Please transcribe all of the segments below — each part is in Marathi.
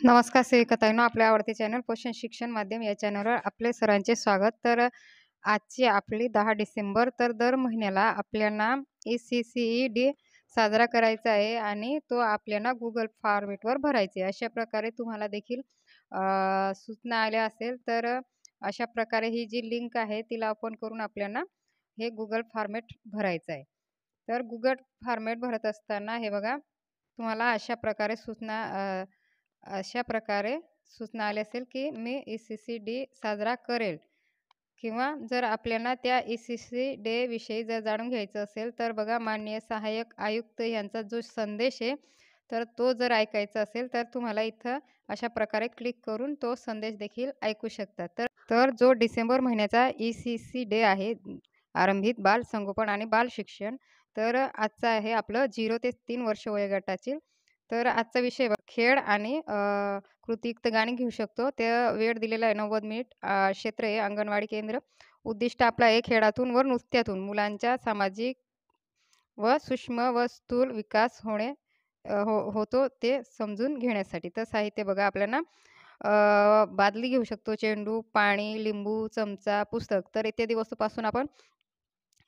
नमस्कार सेविकाताईंनो, आपल्या आवडते चॅनल पोषण शिक्षण माध्यम या चॅनलवर आपले सर्वांचे स्वागत. तर आजची आपली 10 डिसेंबर. तर दर महिन्याला आपल्याला ECCE डे साजरा करायचा आहे आणि तो आपल्याला Google फॉर्मॅटवर भरायचे आहे. अशा प्रकारे तुम्हाला देखील सूचना आल्या असेल. तर अशा प्रकारे ही जी लिंक आहे तिला ओपन करून आपल्याला हे Google फॉर्मॅट भरायचं आहे. तर Google फॉर्मॅट भरत असताना हे बघा, तुम्हाला अशा प्रकारे सूचना आली असेल, की मी ECC डे साजरा करेल किंवा जर आपल्याला त्या ECC डे विषयी जर जाणून घ्यायचं असेल, तर बघा माननीय सहाय्यक आयुक्त यांचा जो संदेश आहे, तर तो जर ऐकायचा असेल, तर तुम्हाला इथं अशा प्रकारे क्लिक करून तो संदेश देखील ऐकू शकता. तर तर जो डिसेंबर महिन्याचा ECC डे आहे, आरंभित बाल संगोपन आणि बाल शिक्षण, तर आजचा आहे आपलं 0 ते 3 वर्ष वयोगटाचे. तर आजचा विषय खेळ आणि कृतीयुक्त गाणी घेऊ शकतो. ते वेळ दिलेला आहे 90 मिनिट. क्षेत्र आहे अंगणवाडी केंद्र. उद्दिष्ट आपलं आहे खेळातून व नृत्यातून मुलांच्या सामाजिक व सूक्ष्म व स्थूल विकास होतो ते समजून घेण्यासाठी. तर साहित्य बघा आपल्याला बादली घेऊ शकतो, चेंडू, पाणी, लिंबू, चमचा, पुस्तक. तर इत्यादी वस्तूपासून आपण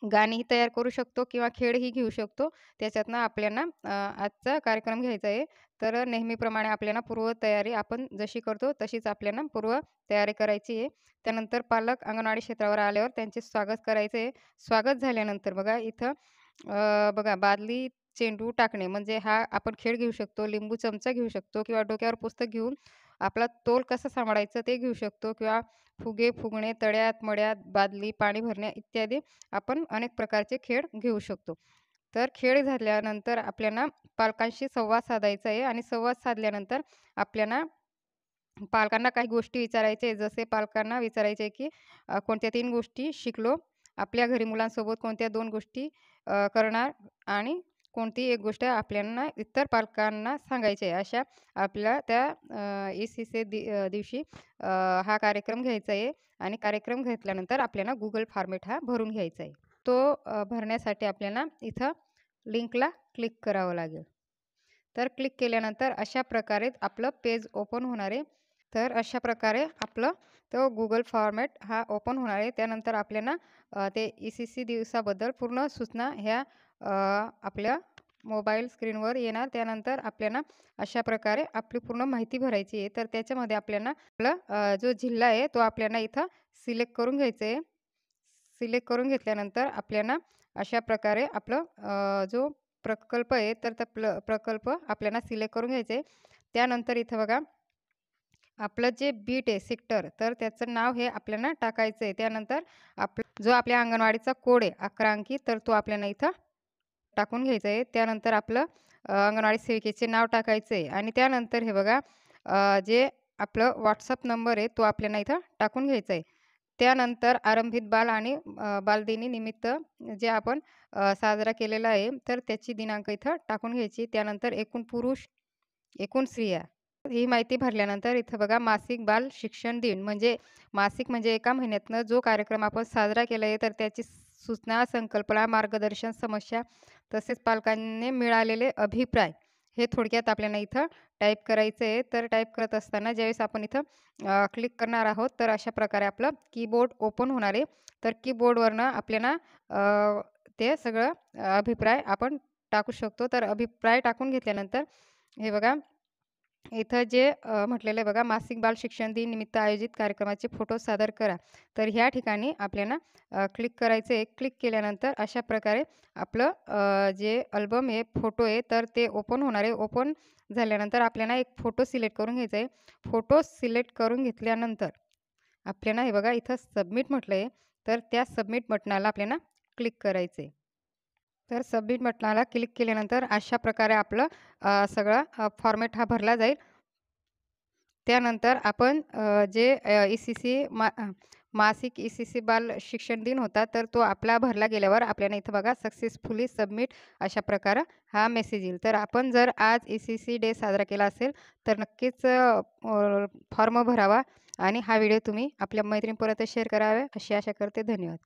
गाणीही तयार करू शकतो किंवा खेळही घेऊ शकतो. त्याच्यातनं आपल्याला आजचा कार्यक्रम घ्यायचा आहे. तर नेहमीप्रमाणे आपल्याला पूर्वतयारी आपण जशी करतो तशीच आपल्याला पूर्वतयारी करायची आहे. त्यानंतर पालक अंगणवाडी क्षेत्रावर आल्यावर त्यांचे स्वागत करायचे आहे. स्वागत झाल्यानंतर बघा इथं बघा बादली, चेंडू टाकणे म्हणजे हा आपण खेळ घेऊ शकतो. लिंबू चमचा घेऊ शकतो किंवा डोक्यावर पुस्तक घेऊन आपला तोल कसं सांभाळायचं ते घेऊ शकतो किंवा फुगे फुगणे, तळ्यात, मळ्यात, बादली, पाणी भरणे इत्यादी आपण अनेक प्रकारचे खेळ घेऊ शकतो. तर खेळ झाल्यानंतर आपल्याला पालकांशी संवाद साधायचा आहे आणि संवाद साधल्यानंतर आपल्याला पालकांना काही गोष्टी विचारायच्या आहे. जसे पालकांना विचारायचे आहे, की कोणत्या 3 गोष्टी शिकलो? आपल्या घरी मुलांसोबत कोणत्या 2 गोष्टी करणार आणि कोणती एक गोष्ट आपल्याला इतर पालकांना सांगायची आहे. अशा आपल्या त्या ECC दिवशी हा कार्यक्रम घ्यायचा आहे आणि कार्यक्रम घेतल्यानंतर आपल्याला Google फॉर्मॅट हा भरून घ्यायचा आहे. तो भरण्यासाठी आपल्याला इथं लिंकला क्लिक करावं लागेल. तर क्लिक केल्यानंतर अशा प्रकारे आपलं पेज ओपन होणार आहे. तर अशा प्रकारे आपलं तो Google फॉर्मॅट हा ओपन होणार आहे. त्यानंतर आपल्याला ते ECC दिवसाबद्दल पूर्ण सूचना ह्या आपल्या मोबाईल स्क्रीनवर येणार. त्यानंतर आपल्याला अशा प्रकारे आपली पूर्ण माहिती भरायची आहे. तर त्याच्यामध्ये आपल्याला आपला जो जिल्हा आहे तो आपल्याला इथं सिलेक्ट करून घ्यायचा आहे. सिलेक्ट करून घेतल्यानंतर आपल्याला अशा प्रकारे आपलं जो प्रकल्प आहे तर त्या प्रकल्प आपल्याला सिलेक्ट करून घ्यायचे आहे. त्यानंतर इथं बघा आपलं जे बीट आहे सेक्टर तर त्याचं नाव हे आपल्याला टाकायचं आहे. त्यानंतर जो आपल्या अंगणवाडीचा कोड आहे 11 अंकी तर तो आपल्याला इथं टाकून घ्यायचं आहे. त्यानंतर आपलं अंगणवाडी सेविकेचे नाव टाकायचं आहे आणि त्यानंतर हे बघा जे आपलं WhatsApp नंबर आहे तो आपल्याला इथं टाकून घ्यायचा आहे. त्यानंतर आरंभित बाल आणि बालदिनी निमित्त जे आपण साजरा केलेला आहे तर त्याची दिनांक इथं टाकून घ्यायची. त्यानंतर एकूण पुरुष, एकूण स्त्रिया ही माहिती भरल्यानंतर इथं बघा मासिक बाल शिक्षण दिन म्हणजे मासिक म्हणजे एका महिन्यातनं जो कार्यक्रम आपण साजरा केला आहे तर त्याची सूचना, संकल्पना, मार्गदर्शन, समस्या तसेच पालकांनी मिळालेले अभिप्राय हे थोडक्यात आपल्याला इथं टाईप करायचं आहे. तर टाईप करत असताना ज्यावेळेस आपण इथं क्लिक करणार आहोत तर अशा प्रकारे आपलं कीबोर्ड ओपन होणार आहे. तर कीबोर्डवरनं आपल्याला ते सगळं अभिप्राय आपण टाकू शकतो. तर अभिप्राय टाकून घेतल्यानंतर हे बघा इथं जे म्हटलेलं आहे बघा मासिक बाल शिक्षण दिन निमित्त आयोजित कार्यक्रमाचे फोटो सादर करा. तर ह्या ठिकाणी आपल्याला क्लिक करायचं आहे. क्लिक केल्यानंतर अशा प्रकारे आपलं जे अल्बम आहे, फोटो आहे तर ते ओपन होणार आहे. ओपन झाल्यानंतर आपल्याला एक फोटो सिलेक्ट करून घ्यायचा आहे. फोटो सिलेक्ट करून घेतल्यानंतर आपल्याला हे बघा इथं सबमिट म्हटलं आहे. तर त्या सबमिट बटनाला आपल्याला क्लिक करायचं आहे. तर सबमिट बटनाला क्लिक केल्यानंतर अशा प्रकारे आपलं सगळा फॉर्मॅट हा भरला जाईल. त्यानंतर आपण जे मासिक ECC बाल शिक्षण दिन होता, तर तो आपला भरला गेल्यावर आपल्याला इथं बघा सक्सेसफुली सबमिट अशा प्रकारे हा मेसेज येईल. तर आपण जर आज ECC डे साजरा केला असेल, तर नक्कीच फॉर्म भरावा आणि हा व्हिडिओ तुम्ही आपल्या मैत्रिणीपर्यंत शेअर करावे अशी आशा करते. धन्यवाद.